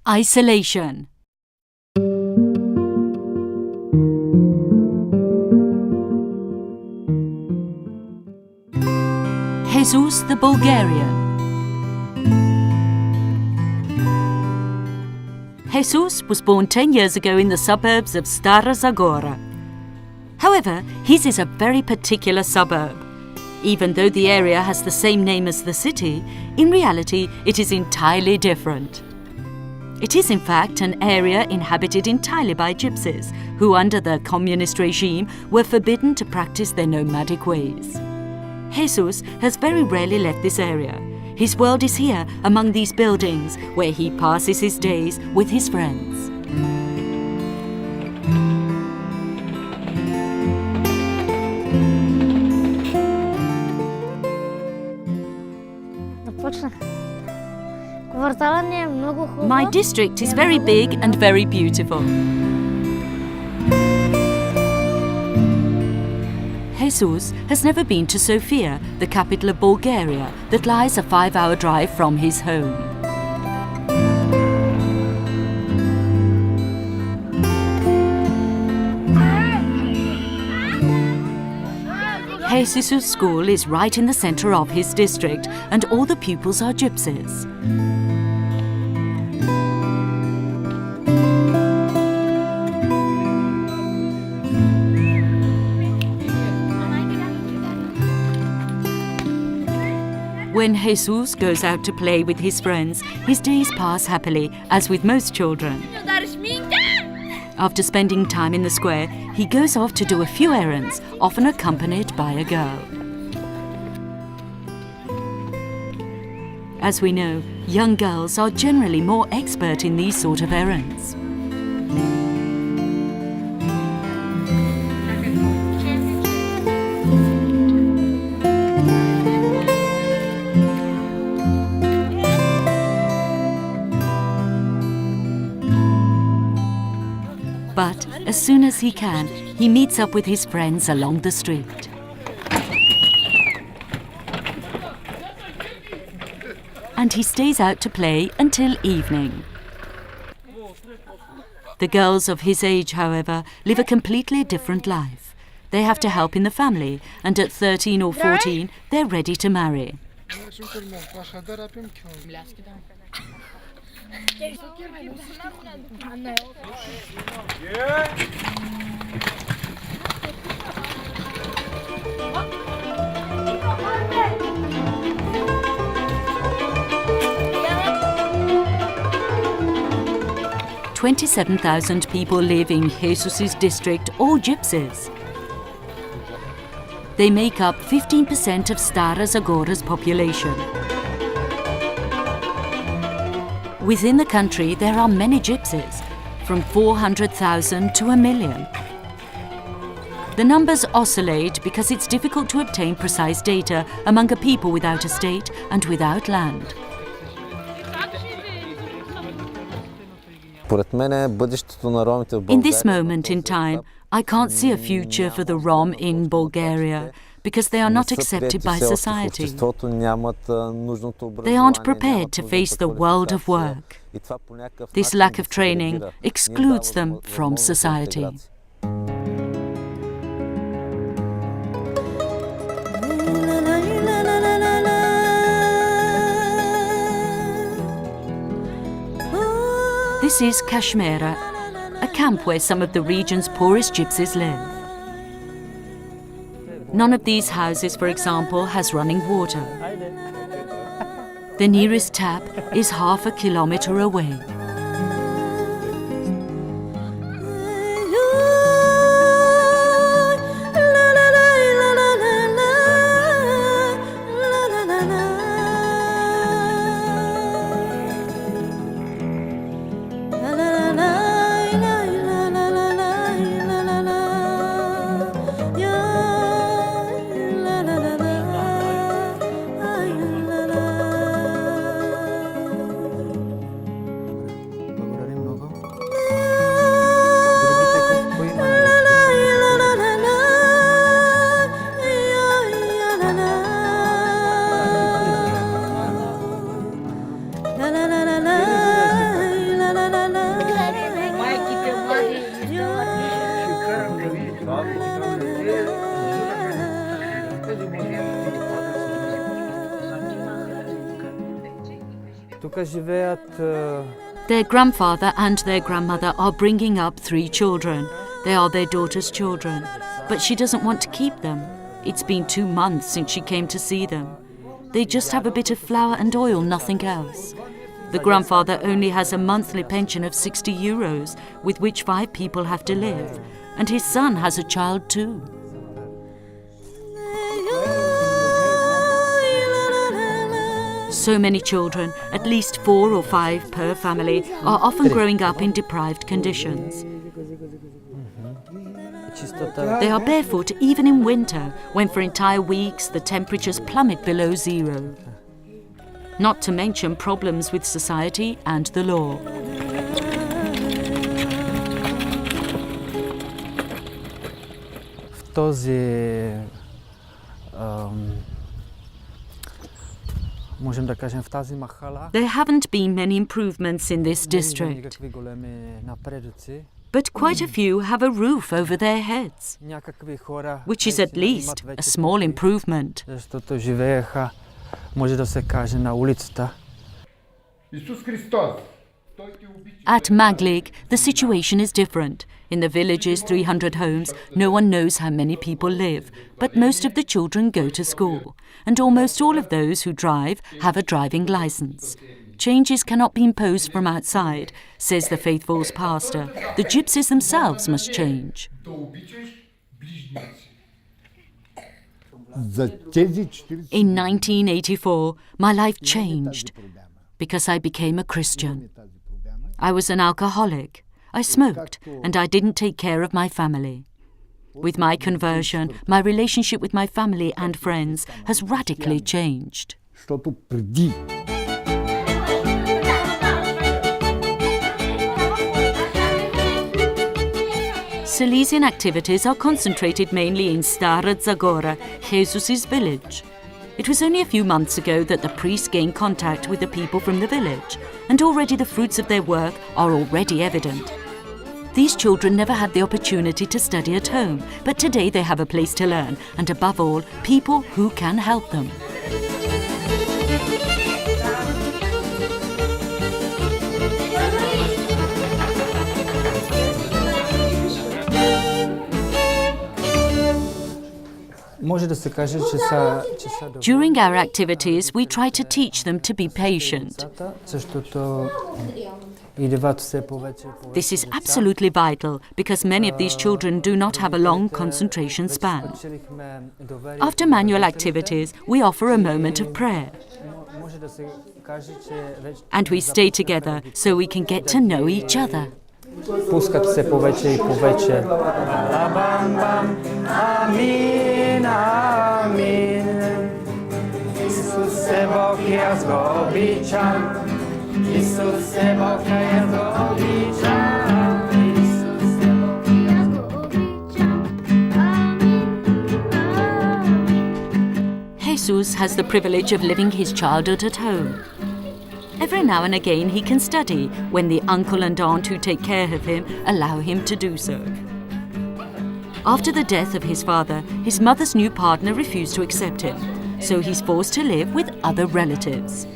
Isolation. Jesus the Bulgarian. Jesus was born 10 years ago in the suburbs of Stara Zagora. However, his is a very particular suburb. Even though the area has the same name as the city, in reality it is entirely different. It is in fact an area inhabited entirely by gypsies, who under the communist regime were forbidden to practice their nomadic ways. Jesus has very rarely left this area. His world is here among these buildings, where he passes his days with his friends. My district is very big and very beautiful. Jesus has never been to Sofia, the capital of Bulgaria, that lies a 5-hour drive from his home. Jesus' school is right in the center of his district, and all the pupils are gypsies. When Jesus goes out to play with his friends, his days pass happily, as with most children. After spending time in the square, he goes off to do a few errands, often accompanied by a girl. As we know, young girls are generally more expert in these sort of errands. But as soon as he can, he meets up with his friends along the street. And he stays out to play until evening. The girls of his age, however, live a completely different life. They have to help in the family, and at 13 or 14, they're ready to marry. 27,000 people live in Jesus' district, all gypsies. They make up 15% of Stara Zagora's population. Within the country, there are many gypsies, from 400,000 to 1 million. The numbers oscillate because it's difficult to obtain precise data among a people without a state and without land. In this moment in time, I can't see a future for the Rom in Bulgaria because they are not accepted by society. They aren't prepared to face the world of work. This lack of training excludes them from society. This is Kashmira, a camp where some of the region's poorest gypsies live. None of these houses, for example, has running water. The nearest tap is half a kilometer away. Their grandfather and their grandmother are bringing up 3 children. They are their daughter's children, but she doesn't want to keep them. It's been 2 months since she came to see them. They just have a bit of flour and oil, nothing else. The grandfather only has a monthly pension of €60, with which 5 people have to live, and his son has a child too. So many children, at least 4 or 5 per family, are often growing up in deprived conditions. They are barefoot even in winter, when for entire weeks the temperatures plummet below 0. Not to mention problems with society and the law. There haven't been many improvements in this district, but quite a few have a roof over their heads, which is at least a small improvement. At Maglig, the situation is different. In the village's 300 homes, no one knows how many people live, but most of the children go to school, and almost all of those who drive have a driving license. Changes cannot be imposed from outside, says the faithful's pastor. The gypsies themselves must change. In 1984, my life changed because I became a Christian. I was an alcoholic. I smoked, and I didn't take care of my family. With my conversion, my relationship with my family and friends has radically changed. Salesian activities are concentrated mainly in Stara Zagora, Jesus' village. It was only a few months ago that the priests gained contact with the people from the village, and already the fruits of their work are already evident. These children never had the opportunity to study at home, but today they have a place to learn, and above all, people who can help them. During our activities, we try to teach them to be patient. This is absolutely vital because many of these children do not have a long concentration span. After manual activities, we offer a moment of prayer. And we stay together so we can get to know each other. Pускат се повече и повече. Амин, амин. Исусе Бог, јас го обичам. Исусе Бог, јас го обичам. Исусе Бог, јас го обичам. Амин. Jesus has the privilege of living his childhood at home. Every now and again he can study when the uncle and aunt who take care of him allow him to do so. After the death of his father, his mother's new partner refused to accept him, so he's forced to live with other relatives.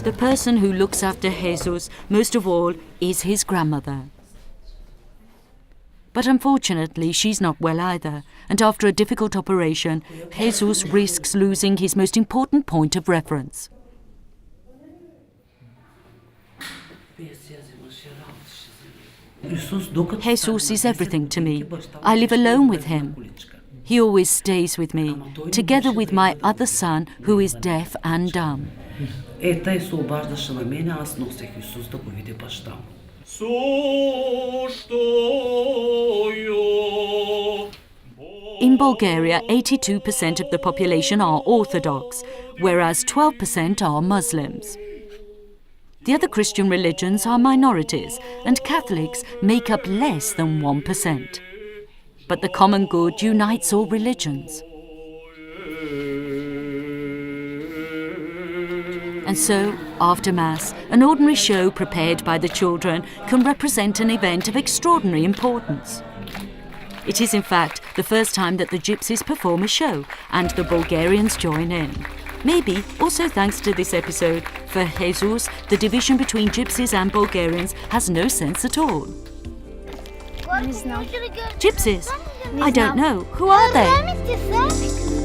The person who looks after Jesus most of all is his grandmother. But unfortunately, she's not well either, and after a difficult operation, Jesus risks losing his most important point of reference. Jesus is everything to me. I live alone with him. He always stays with me, together with my other son, who is deaf and dumb. In Bulgaria, 82% of the population are Orthodox, whereas 12% are Muslims. The other Christian religions are minorities, and Catholics make up less than 1%. But the common good unites all religions. And so, after Mass, an ordinary show prepared by the children can represent an event of extraordinary importance. It is in fact the first time that the gypsies perform a show and the Bulgarians join in. Maybe also thanks to this episode. For Jesus, the division between gypsies and Bulgarians has no sense at all. Не знам. Gypsies? I don't know. Who are they? Големите са.